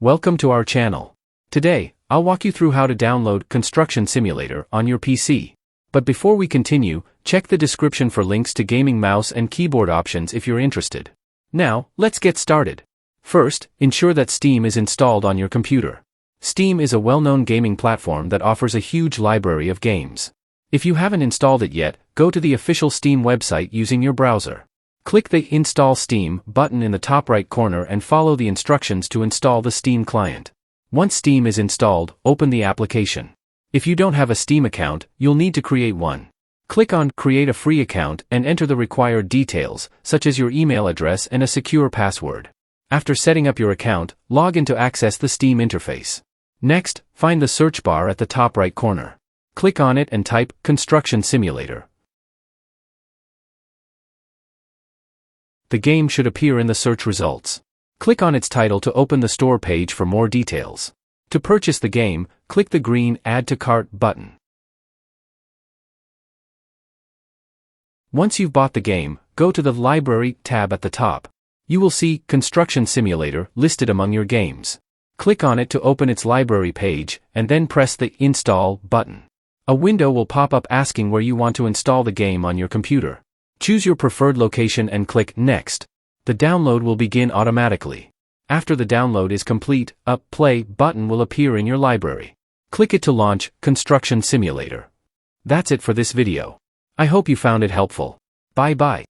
Welcome to our channel. Today, I'll walk you through how to download Construction Simulator on your PC. But before we continue, check the description for links to gaming mouse and keyboard options if you're interested. Now, let's get started. First, ensure that Steam is installed on your computer. Steam is a well-known gaming platform that offers a huge library of games. If you haven't installed it yet, go to the official Steam website using your browser. Click the Install Steam button in the top right corner and follow the instructions to install the Steam client. Once Steam is installed, open the application. If you don't have a Steam account, you'll need to create one. Click on Create a Free Account and enter the required details, such as your email address and a secure password. After setting up your account, log in to access the Steam interface. Next, find the search bar at the top right corner. Click on it and type Construction Simulator. The game should appear in the search results. Click on its title to open the store page for more details. To purchase the game, click the green Add to Cart button. Once you've bought the game, go to the Library tab at the top. You will see Construction Simulator listed among your games. Click on it to open its library page, and then press the Install button. A window will pop up asking where you want to install the game on your computer. Choose your preferred location and click Next. The download will begin automatically. After the download is complete, a Play button will appear in your library. Click it to launch Construction Simulator. That's it for this video. I hope you found it helpful. Bye-bye.